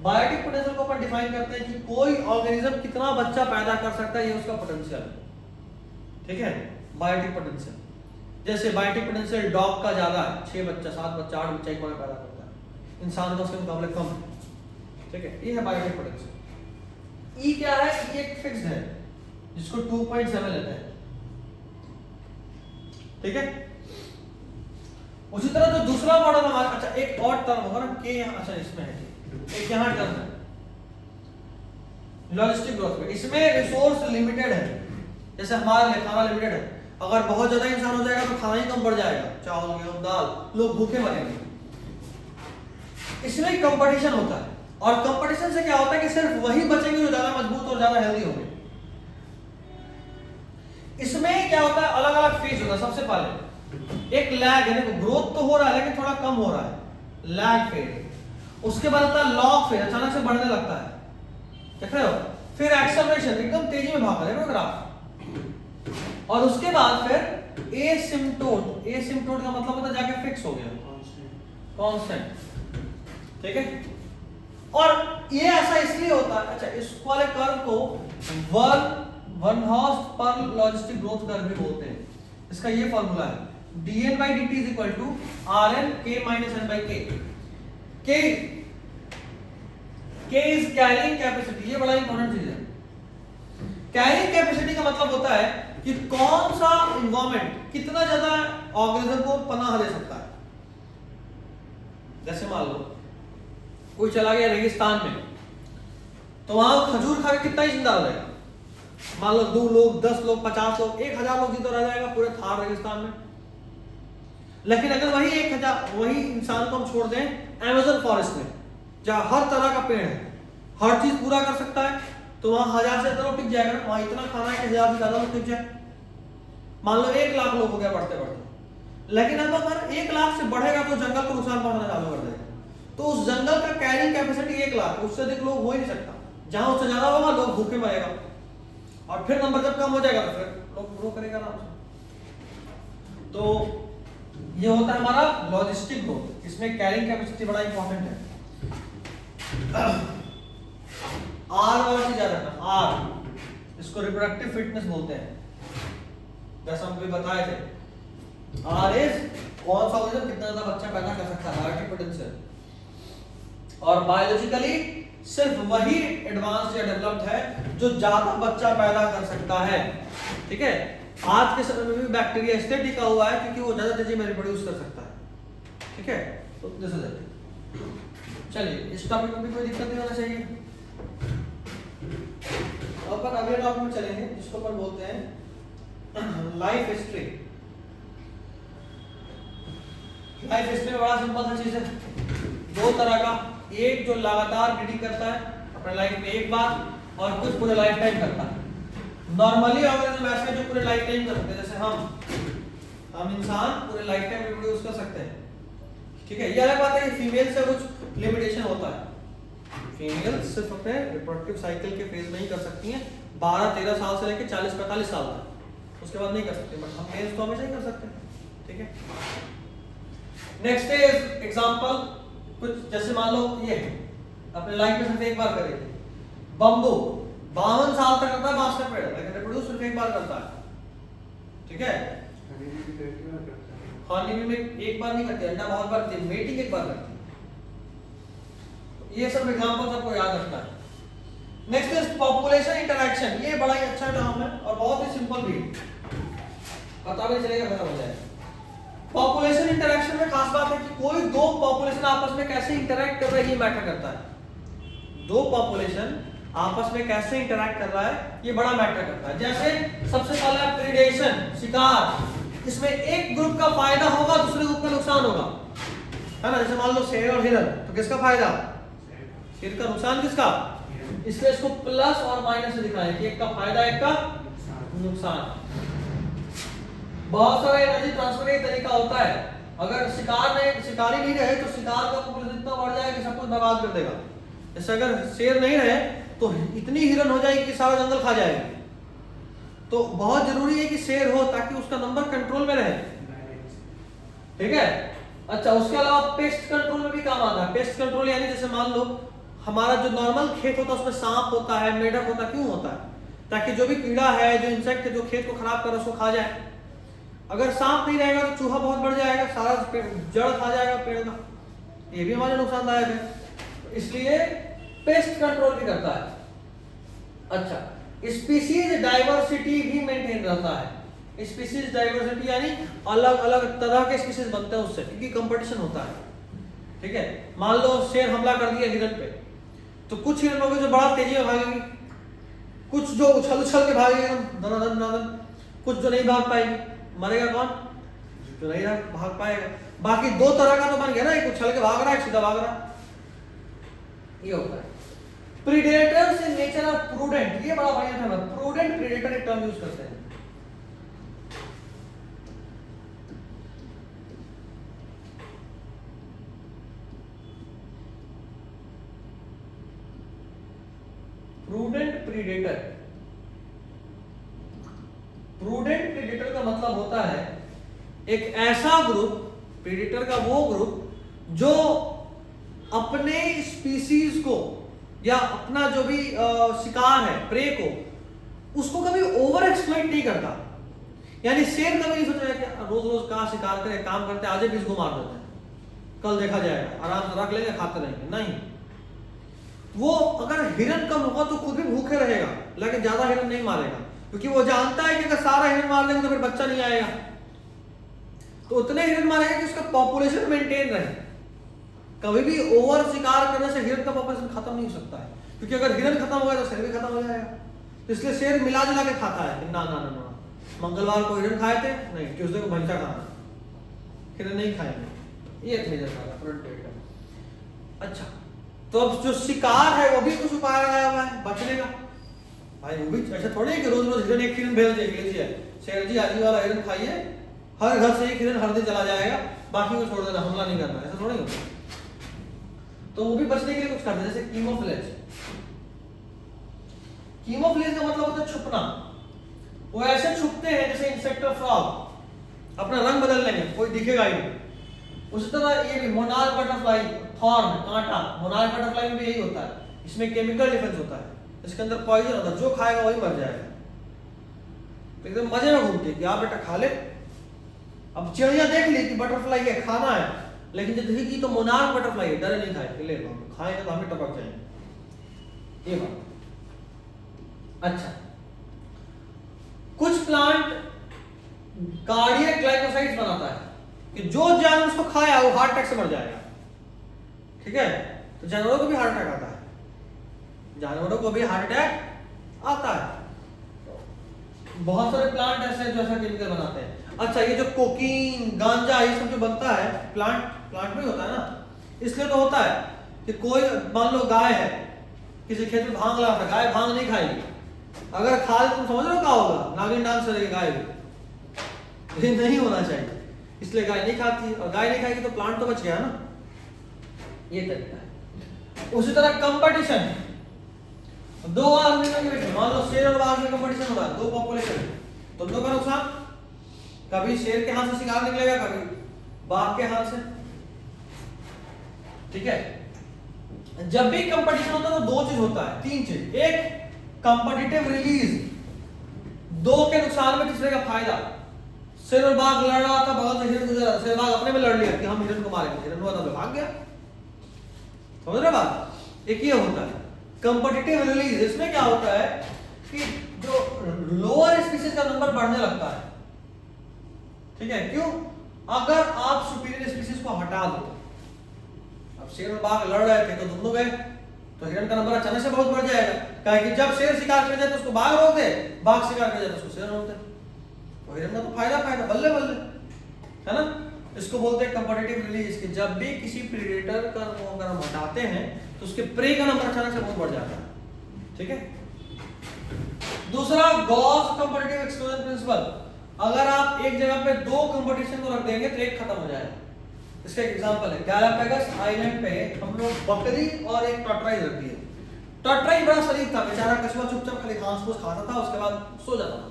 बायोटिक पोटेंशियल को अपन डिफाइन करते हैं कि कोई ऑर्गेनिज्म कितना बच्चा पैदा कर सकता है, ये उसका पोटेंशियल है, ठीक है, बायोटिक पोटेंशियल। जैसे बायोटिक पोटेंशियल डॉग का ज्यादा है, 6 बच्चा 7 बच्चा 8 बच्चा एक बार में पैदा करता है, इंसान का उसके मुकाबले कम है, ठीक है, ये है बायोटिक पोटेंशियल। ई क्या है? ई एक फिक्स्ड है जिसको 2.7 लेते हैं, ठीक है। उसी तरह जो दूसरा मॉडल हमारा, अच्छा एक और टर्म होगा ना के यहाँ, अच्छा इसमें है, एक यहाँ टर्म है लॉजिस्टिक ग्रोथ में, इसमें रिसोर्स लिमिटेड है। जैसे हमारे लिए खाना लिमिटेड है, अगर बहुत ज्यादा इंसान हो जाएगा तो खाना ही कम बढ़ जाएगा, चावल गेहूं दाल, लोग भूखे मरेंगे। इसमें कंपटीशन होता है और कंपटीशन से क्या होता है कि सिर्फ वही बचेंगे जो ज्यादा मजबूत और ज्यादा हेल्दी होंगे। इसमें क्या होता है, अलग अलग फेज होता है। सबसे पहले एक लैग है, देखो ग्रोथ तो हो रहा है लेकिन थोड़ा कम हो रहा है, लैग फेज। उसके बाद आता है लॉग फेज, अचानक से बढ़ने लगता है, देख रहे हो। फिर एक्सेलरेशन, एकदम तेजी में भाग रहा है ग्राफ। और उसके बाद फिर एसिम्प्टोट, एसिम्प्टोट का मतलब होता है जाके फिक्स हो गया, कांस्टेंट, ठीक है। और ये ऐसा इसलिए होता है, अच्छा इस वाले कर्व को वन हॉर्स पर लॉजिस्टिक ग्रोथ कर्व भी बोलते हैं। इसका ये फॉर्मूला है dn by dt is equal to rn k minus n by k। k is carrying capacity, ये बड़ा इंपॉर्टेंट चीज है। कैरिंग कैपेसिटी का मतलब होता है कि कौन सा एनवायरनमेंट कितना ज्यादा ऑर्गेनिज्म को पनाह दे सकता है। जैसे मान लो कोई चला गया रेगिस्तान में, तो वहां खजूर खा के कितना ही जिंदा रह जाएगा। मान लो 2 लोग 10 लोग 50 लोग 1000 लोग जिंदा रह जाएगा पूरे थार रेगिस्तान में। लेकिन अगर वही 1000 वही इंसान को हम छोड़ दें अमेज़न फॉरेस्ट में, जहां हर तरह का पेड़ है, हर चीज पूरा कर सकता है, तो वहां 1000 से ज्यादा लोग टिक जाएगा। वहां इतना खाना है कि 1000 से ज्यादा लोग टिक जाए। मान लो 1 लाख लोग हो गया बढ़ते बढ़ते, लेकिन अब अगर 1 लाख से बढ़ेगा तो जंगल को नुकसान पहुंचाना चालू कर देगा। तो उस जंगल का कैरिंग कैपेसिटी 1 लाख, उससे अधिक लोग हो ही नहीं सकता। जहां उससे ज्यादा होगा लोग भूखे मरेगा, और फिर नंबर जब कम हो जाएगा तो फिर लोग ग्रो करेगा आराम से। तो ये होता है हमारा लॉजिस्टिक ग्रोथ, इसमें कैरिंग कैपेसिटी बड़ा इंपॉर्टेंट है। आर वाला चीज याद रखना, आर इसको रिप्रोडक्टिव फिटनेस बोलते हैं, जैसा हम भी बताए थे। आर इज कौन सा ऑर्गेनिज्म कितना ज्यादा बच्चा पैदा कर सकता है, बायोटिक पोटेंशियल। और बायोलॉजिकली सिर्फ वही एडवांस या डेवलप्ड है जो ज्यादा बच्चा पैदा कर सकता है, ठीक है। आज के समय में भी बैक्टीरिया इसलिए टिका हुआ है क्योंकि वो ज्यादा तेजी में रिप्रोड्यूस कर सकता है, ठीक है। तो दिस इज इट। चलिए इस टॉपिक में भी कोई दिक्कत नहीं होना चाहिए। अपन अगले टॉपिक में चलेंगे जिसको अपन बोलते हैं लाइफ हिस्ट्री। लाइफ हिस्ट्री में बड़ा सिंपल सा चीज है, 2 तरह का, एक जो लगातार रीडिंग करता है अपने लाइफ में एक बार, और कुछ पूरे लाइफ टाइम करता है। नॉर्मली ऑर्गेनिज्म ऐसे जो पूरे लाइफ टाइम कर सकते हैं, जैसे हम इंसान पूरे लाइफ टाइम रिप्रोड्यूस कर सकते हैं, ठीक है। ये अलग बात है कि फीमेल से कुछ लिमिटेशन होता है। फीमेल सिर्फ अपने रिप्रोडक्टिव साइकिल के फेज में ही कर सकती हैं, 12-13 साल से लेकर 40-45 साल तक, उसके बाद नहीं कर सकते। बट हम मेल्स तो हमेशा ही कर सकते हैं, ठीक है। नेक्स्ट इज एग्जांपल, कुछ जैसे मान लो ये है अपने लाइफ में सिर्फ एक बार करेगी। बम्बू 52 साल तक करता है बांस का पेड़, लेकिन रिप्रोड्यूस सिर्फ एक बार करता है। ठीक है, हनी में एक बार नहीं करती, अंडा बहुत बार करती है, मेटिंग एक बार करती है। ये सब एग्जांपल्स आपको याद रखना है। Next is population interaction. ये बड़ा ही अच्छा टर्म है और बहुत ही सिंपल भी, पता भी चलेगा, खत्म हो जाएगा। पॉपुलेशन इंटरैक्शन में खास बात है कि कोई दो पॉपुलेशन आपस में कैसे इंटरैक्ट कर रही है, मैटर करता है। दो पॉपुलेशन आपस में कैसे इंटरैक्ट कर रहा है ये बड़ा मैटर करता है। जैसे सबसे पहला प्रीडेशन, शिकार, इसमें एक ग्रुप का फायदा होगा, दूसरे ग्रुप का नुकसान होगा, है ना। जैसे मान लो शेर और हिरन, तो किसका फायदा? शेर का, नुकसान किसका? इसलिए इसको प्लस और माइनस से दिखाएं कि एक का फायदा एक का नुकसान। बहुत सारे एनर्जी ट्रांसफर का तरीका होता है। अगर शिकारी नहीं रहे तो शिकार का पॉपुलेशन इतना बढ़ जाएगा कि सब कुछ बर्बाद कर देगा। जैसे अगर शेर नहीं रहे तो इतनी हिरन हो जाएगी कि सारा जंगल खा जाएगी। तो बहुत जरूरी है कि शेर हो ताकि उसका नंबर कंट्रोल में रहे। ठीक है, अच्छा, उसके अलावा पेस्ट कंट्रोल में भी काम आता है। पेस्ट कंट्रोल यानी जैसे मान लो हमारा जो नॉर्मल खेत होता है उसमें सांप होता है, मेढक होता है, क्यों होता है? ताकि जो भी कीड़ा है, जो इंसेक्ट है, जो खेत को खराब कर रहा है उसको खा जाए। अगर सांप नहीं रहेगा तो चूहा बहुत बढ़ जाएगा, सारा जड़ खा जाएगा पेड़ का, ये भी हमारे नुकसानदायक है। इसलिए पेस्ट कंट्रोल भी करता है। अच्छा, स्पीशीज डाइवर्सिटी भी मेंटेन रहता है। स्पीशीज डाइवर्सिटी यानी अलग अलग तरह के स्पीशीज बनते हैं उससे, क्योंकि कंपटीशन होता है। ठीक है, मान लो शेर हमला कर दिया हिरन पे, तो कुछ हिरन होंगे जो बड़ा तेजी में भागेंगी, कुछ जो उछल उछल के भागेंगे दनादन, कुछ जो नहीं भाग पाएगी। मरेगा कौन? जो नहीं भाग पाएगा। बाकी दो तरह का तो बन गया ना, एक उछल के भाग रहा है, एक सीधा भाग रहा है। ये होता है। Predators in nature are prudent, ये बड़ा बढ़िया टर्म है। प्रूडेंट प्रीडेटर एक टर्म यूज करते हैं। प्रूडेंट प्रीडेटर, प्रूडेंट प्रीडेटर का मतलब होता है एक ऐसा ग्रुप, प्रीडेटर का वो ग्रुप जो अपने स्पीसीज को या अपना जो भी शिकार है, प्रे को, उसको कभी ओवर एक्सप्लॉइट नहीं करता। यानी शेर कभी नहीं सोचेगा कि रोज रोज कहाँ शिकार करें, काम करते आज भी इसको मार देते हैं, कल देखा जाएगा, आराम से रख लेंगे, खाते रहेंगे। नहीं, वो अगर हिरन कम होगा तो खुद भी भूखे रहेगा, लेकिन ज्यादा हिरन नहीं मारेगा, क्योंकि वो जानता है कि अगर सारा हिरन मार देंगे तो फिर बच्चा नहीं आएगा। तो उतने हिरन मारेगा कि उसका पॉपुलेशन मेंटेन रहे। कभी भी ओवर शिकार करने से हिरन का पॉपुलेशन खत्म नहीं हो सकता है, क्योंकि अगर हिरन खत्म हो गया तो शेर भी खत्म हो जाएगा। तो इसलिए शेर मिला जुला के खाता है। ना ना ना ना, मंगलवार को हिरन खाए थे, नहीं, ट्यूसडे को भैंसा खाना, हिरन नहीं खाएंगे। ये मेजर था फ्रंट पेट का। अच्छा, तो अब जो शिकार है वो भी कुछ उपाय लगाया हुआ है बचने का। भाई वो भी ऐसा थोड़ी है कि रोज रोज हिरन एक हिरन भेज दीजिए, शेर जी आज वाला हिरन खाइए, हर घर से एक हिरन हर दिन चला जाएगा, बाकी को छोड़ देना, हमला नहीं करना, ऐसा थोड़ी होता। तो वो भी बचने के लिए कुछ करते हैं, जैसे कीमोफ्लेज। कीमोफ्लेज का मतलब होता है छुपना। वो ऐसे छुपते हैं जैसे इंसेक्ट और फ्रॉग, अपना रंग बदल लेंगे, कोई दिखेगा ही नहीं। उसी तरह ये भी मोनार्क बटरफ्लाई, थॉर्न, कांटा, मोनार्क बटरफ्लाई में भी यही होता है। इसमें केमिकल डिफरेंस होता है, इसके अंदर पॉइजन होता है, जो खाएगा वही मर जाएगा। तो एकदम मजे में घूमती है कि आप बेटा खा ले। अब चिड़िया देख ली कि बटरफ्लाई है, खाना है, लेकिन जब देखेगी तो मोनार्क बटरफ्लाई है, डरे नहीं खाए, ले खाएंगे तो हमें टपक जाएंगे। ये बात। अच्छा, कुछ प्लांट कार्डियक ग्लाइकोसाइड्स बनाता है कि जो जानवर उसको खाया वो हार्ट अटैक से मर जाएगा। ठीक है, तो जानवरों को भी हार्ट अटैक आता है, जानवरों को भी हार्ट अटैक आता है। बहुत सारे प्लांट ऐसे हैं जो ऐसा केमिकल बनाते हैं। अच्छा, ये जो कोकीन, गांजा, ये सब जो बनता है प्लांट में होता है ना, इसलिए तो होता है कि कोई मान लो गाय है, किसी खेत में भांग लगा था, गाय भांग नहीं खाएगी, अगर खा ले तुम समझ लो क्या होगा, नागिन डांस करेगी गाय भी। ये नहीं होना चाहिए, इसलिए गाय नहीं खाती, और गाय नहीं खाएगी तो प्लांट तो बच गया ना। ये तरीका है। उसी तरह कंपटीशन, दो आदमी मान लो शेर और बाघ में कंपटीशन हो रहा है, दो पॉपुलेशन, दोनों का नुकसान। कभी शेर के हाथ से शिकार निकलेगा, कभी बाघ के हाथ से। ठीक है, जब भी कंपटीशन होता है तो दो चीज होता है, तीन चीज। एक कंपटीटिव रिलीज, दो के नुकसान में तीसरे का फायदा। शेर और बाघ लड़ रहा था, बगल से हिरन गुजरा, शेर बाघ अपने में लड़ लिया कि हम हिरन को मारेंगे, हिरन हुआ तो भाग गया। समझ रहे बात? एक ये होता है कंपटीटिव रिलीज। इसमें क्या होता है कि जो लोअर स्पीशीज का नंबर बढ़ने लगता है, ठीक है? क्यों? अगर आप सुपीरियर स्पीशीज को हटा दो, अब शेर और बाघ लड़ रहे थे तो दोनों गए, तो हिरन का नंबर अचानक से बहुत बढ़ जाएगा। क्योंकि जब शेर शिकार कर जाए तो उसको बाघ रोक दे, बाघ शिकार कर जाए तो उसको शेर रोक दे, तो हिरन का तो फायदा फायदा, बल्ले बल्ले, है ना? इसको बोलते हैं कंपटीटिव रिलीज कि जब भी किसी प्रेडेटर का अगर हम हटाते हैं तो उसके प्रे का नंबर अचानक से बहुत बढ़ जाता है, ठीक है? दूसरा गॉस कंपटीटिव एक्सक्लूजन प्रिंसिपल। अगर आप एक जगह पे दो कंपटीशन को रख देंगे तो एक खत्म हो जाएगा। इसका एक एग्जांपल है, गैलापागोस आइलैंड पे हम लोग बकरी और एक टॉर्टॉइस रख दिए। टॉर्टॉइस बड़ा शरीफ था बेचारा, कछुआ चुपचाप खाली घास फूस खाता था, उसके बाद सो जाता था।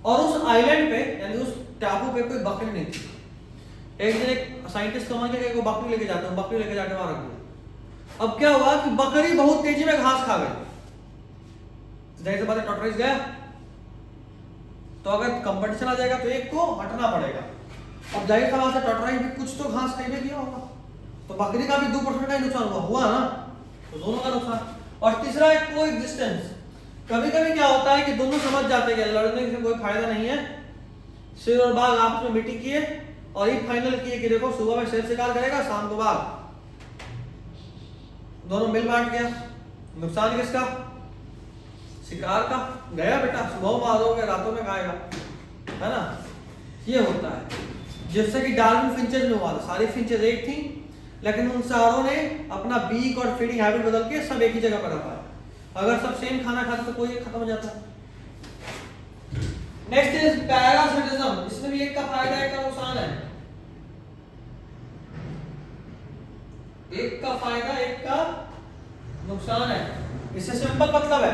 और उस आइलैंड पे यानी उस टापू पे कोई बकरी नहीं थी। एक दिन एक साइंटिस्ट समझ के वो बकरी लेके जाते हैं, बकरी लेके जाके वहां रख दिया। अब क्या हुआ कि बकरी बहुत तेजी में घास खा गई, जाहिर सी बात है टॉर्टॉइस गया। तो अगर कंपटीशन आ जाएगा तो एक को हटना पड़ेगा। अब जाहिर सी बात है टॉर्टॉइस भी कुछ तो घास खाई किया होगा, तो बकरी का भी 2% का ही नुकसान हुआ ना, तो दोनों का नुकसान। और तीसरा है कोएग्जिस्टेंस। कभी कभी क्या होता है कि दोनों समझ जाते हैं कि लड़ने से कोई फायदा नहीं है, शेर और बाघ आपस में मीटिंग किए और ये फाइनल किए कि देखो सुबह में शेर शिकार करेगा, शाम को बाघ, दोनों मिल बांट गया। नुकसान किसका? शिकार का। गया बेटा, सुबह मारोगे रातों में खाएगा, है ना? ये होता है। जैसे कि डार्विन फिंचेस में हुआ था, सारी फिंचेस एक थी लेकिन उन सारों ने अपना बीक और फीडिंग हैबिट बदल के सब एक ही जगह पर रखा। अगर सब सेम खाना खाते तो कोई एक खत्म हो जाता है। Next is parasitism. इसमें भी एक का फायदा एक का नुकसान है, एक का फायदा एक का नुकसान है। इससे सिंपल मतलब है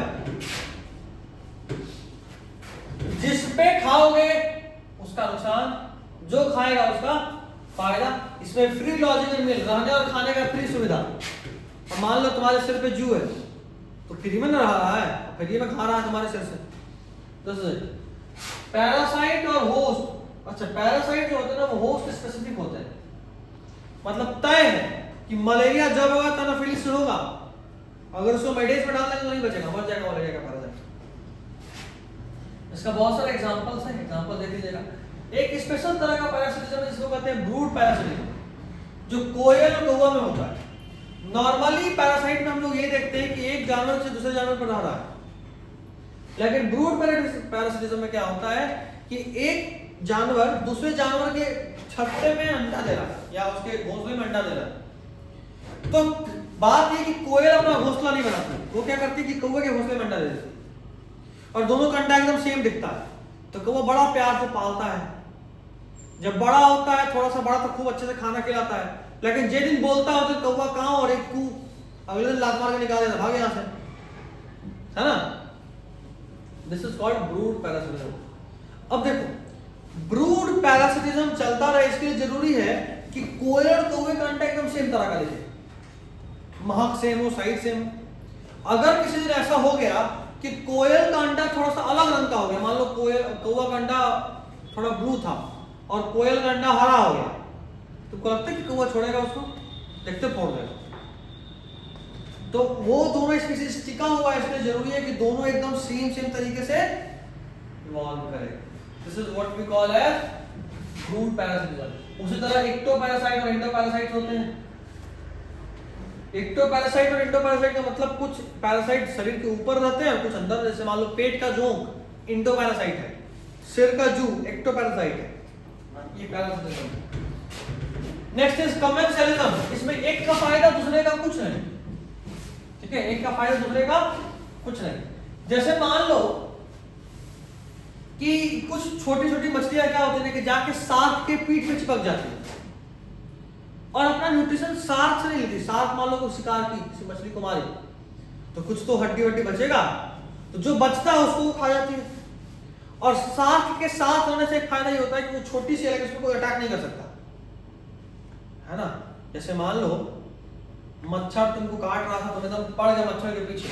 जिस पे खाओगे उसका नुकसान, जो खाएगा उसका फायदा। इसमें फ्री लॉजिकल मिल, रहने और खाने का फ्री सुविधा। अब मान लो तुम्हारे सिर पे जू है तो फ्री में ना रहा है, फ्री में खा रहा है तुम्हारे सिर से। पैरासाइट और होस्ट। अच्छा, पैरासाइट जो होते हैं ना वो होस्ट स्पेसिफिक होते हैं, मतलब तय है कि मलेरिया जब होगा तब एनाफिलिस से होगा। अगर उसको मेडेस में डाल देंगे तो नहीं बचेगा, मर जाएगा मलेरिया का पैरासाइट। इसका बहुत सारे एग्जांपल्स हैं, एग्जांपल देख लीजिएगा। एक स्पेशल तरह का पैरासिटिज्म जिसको कहते हैं ब्रूड पैरासिटिज्म, जो कोयल और कौवा में होता है। नॉर्मली पैरासाइट में हम लोग ये देखते हैं कि एक जानवर से दूसरे जानवर पर रह रहा है, लेकिन ब्रूड पैरासिटिज्म में क्या होता है कि एक जानवर दूसरे जानवर के छत्ते में अंडा दे रहा है या उसके घोंसले में अंडा दे रहा है। तो बात ये कि कोयल अपना घोंसला नहीं बनाती, वो क्या करती है कि कौवे के घोंसले में अंडा दे देती है और दोनों का अंडा एकदम सेम दिखता है। तो कौवा बड़ा प्यार से पालता है, जब बड़ा होता है थोड़ा सा बड़ा तो खूब अच्छे से खाना खिलाता है, लेकिन जे दिन बोलता है तो कौवा कहाँ और एक कू अगले दिन लात मार के निकाल देता, भाग यहाँ से, है ना? This is called brood parasitism. अब देखो ब्रूड पैरासिटिज्म चलता रहे इसके लिए जरूरी है कि कोयल और कौवे का अंडा एकदम सेम तरह का दिखे, महक सेम हो, साइज सेम हो। अगर किसी दिन ऐसा हो गया कि कोयल का अंडा थोड़ा सा अलग रंग का हो गया, मान लो कौवा का अंडा थोड़ा ब्लू था और कोयल का अंडा हरा हो गया, तुमको लगता है कि कौवा छोड़ेगा उसको? देखते फोड़ देगा। तो वो दोनों स्पीशीज टिका हुआ है, इसलिए जरूरी है कि दोनों एकदम सेम तरीके से इवॉल्व करें। This is what we call as brood parasitism. उसी तरह एक्टोपैरासाइट और एंडोपैरासाइट होते हैं। एक्टोपैरासाइट और एंडोपैरासाइट का मतलब कुछ पैरासाइट शरीर के ऊपर रहते हैं और कुछ अंदर, जैसे मान लो पेट का जोंक एंडोपैरासाइट है, सिर का जू एक्टोपैरासाइट है, ये पैरासिटिज्म। Next is commensalism. इसमें एक का फायदा दूसरे का कुछ नहीं, ठीक है? एक का फायदा दूसरे का कुछ नहीं। जैसे मान लो कि कुछ छोटी छोटी मछलियां क्या होती है कि जाके शार्क के पीठ पे चिपक जाती है और अपना न्यूट्रिशन शार्क से नहीं लेती। शार्क मान लो को शिकार की, किसी मछली को मारी तो कुछ तो हड्डी वड्डी बचेगा, तो जो बचता है उसको वो खा जाती है। और शार्क के साथ होने से एक फायदा ये होता है कि वो छोटी सी है लेकिन उसको कोई अटैक नहीं कर सकता, है ना? जैसे मान लो मच्छर तुमको काट रहा था, तुम एकदम पड़ गया मच्छर के पीछे,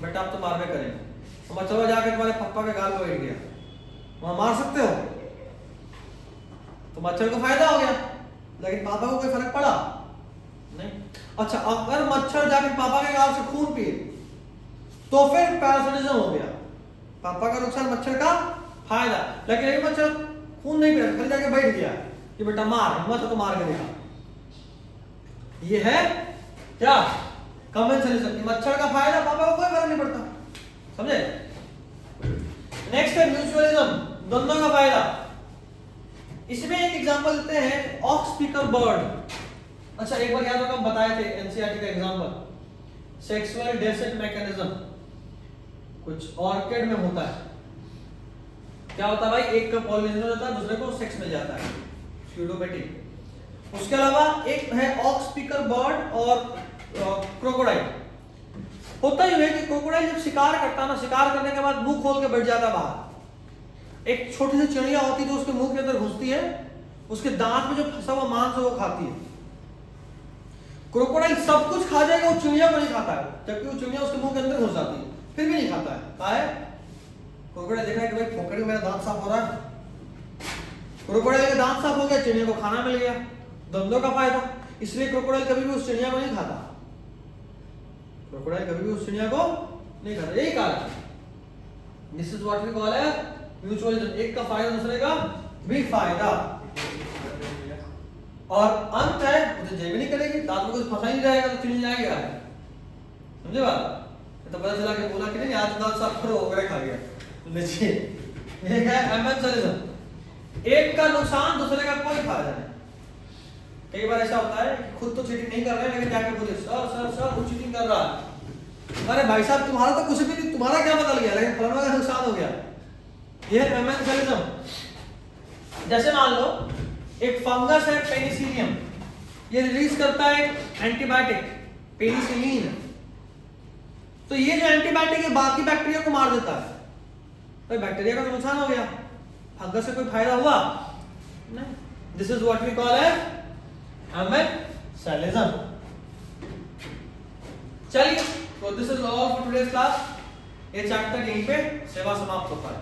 बेटा आप तो मारने करेंगे, तो मच्छर जाके तुम्हारे पापा के गाल पे बैठ गया, वहां मार सकते हो? तो मच्छर को फायदा हो गया, लेकिन पापा को कोई फर्क पड़ा नहीं। अच्छा, अगर मच्छर जाके पापा के गाल से खून पिए तो फिर पैरासिटिज्म हो गया, पापा का नुकसान मच्छर का फायदा। लेकिन अभी मच्छर खून नहीं पिया, खाली जाके बैठ गया कि बेटा मार, हिम्मत है तो मार के देखा। ये है क्या कॉमन सॉल्यूशन, मच्छर का फायदा, पापा को कोई फर्क नहीं पड़ता, समझे? नेक्स्ट है म्यूचुअलिज्म, दोनों का फायदा। इसमें एक एग्जांपल देते हैं, ऑक्स स्पीकर बर्ड। अच्छा, एक बार याद होगा हम बताए थे एनसीईआरटी का एग्जांपल, सेक्सुअल डेसेंट मैकेनिज्म, कुछ ऑर्किड में होता है। क्या होता है भाई, एक का पॉलिनेशन होता है, दूसरे को सेक्स मिल जाता है, स्यूडोपेटी। उसके अलावा एक है ऑक्स स्पीकर बर्ड और क्रोकोडाइल। होता ही है कि क्रोकोडाइल जब शिकार करता है ना, शिकार करने के बाद मुंह खोल के बैठ जाता है बाहर। एक छोटी सी चिड़िया होती है जो उसके मुंह के अंदर घुसती है, उसके दांत में जो फंसा हुआ मांस है वो खाती है। क्रोकोडाइल सब कुछ खा जाएगा, वो चिड़िया को नहीं खाता है, जबकि वो चिड़िया उसके मुंह के अंदर घुस जाती है, फिर भी नहीं खाता है। कहा है क्रोकोडाइल, देखा है कि भाई फोकड़ी मेरा दांत साफ हो रहा है, क्रोकोडाइल का दांत साफ हो गया, चिड़िया को खाना मिल गया, दोनों का फायदा। इसलिए क्रोकोडाइल कभी भी उस चिड़िया को नहीं खाता, क्रोकोडाइल कभी भी उस चिड़िया को नहीं खाता, यही कारण। This is what we call है म्यूचुअलिज्म, एक का फायदा दूसरे का भी फायदा। और अंत है, मुझे जेब नहीं करेगी, दांत में कुछ फंसा ही नहीं रहेगा तो चिड़िया जाएगा, समझे बात? तो पता चला कि बोला कि नहीं आज दांत साफ करो, वगैरह खा गया। लीजिए, एक है एमेंसलिज्म, एक का नुकसान दूसरे का कोई फायदा नहीं। कई बार ऐसा होता है कि खुद तो चीटिंग नहीं कर रहे लेकिन जाके बोले सर सर सर वो चीटिंग कर रहा है। अरे भाई साहब तुम्हारा तो कुछ भी नहीं, तुम्हारा क्या बदल गया, लेकिन फलाना का नुकसान हो गया। ये है एमेंसलिज्म। जैसे मान लो एक फंगस है पेनिसिलियम, ये रिलीज करता है एंटीबायोटिक पेनिसिलिन, तो ये जो एंटीबायोटिक है बाकी बैक्टीरिया को मार देता है, तो बैक्टीरिया का तो नुकसान हो गया, फंगस से कोई फायदा हुआ नहीं। This is what we call है एमेंसलिज्म। चलिए, तो this is all for today's class. ये चैप्टर यहीं पे सेवा समाप्त होता है।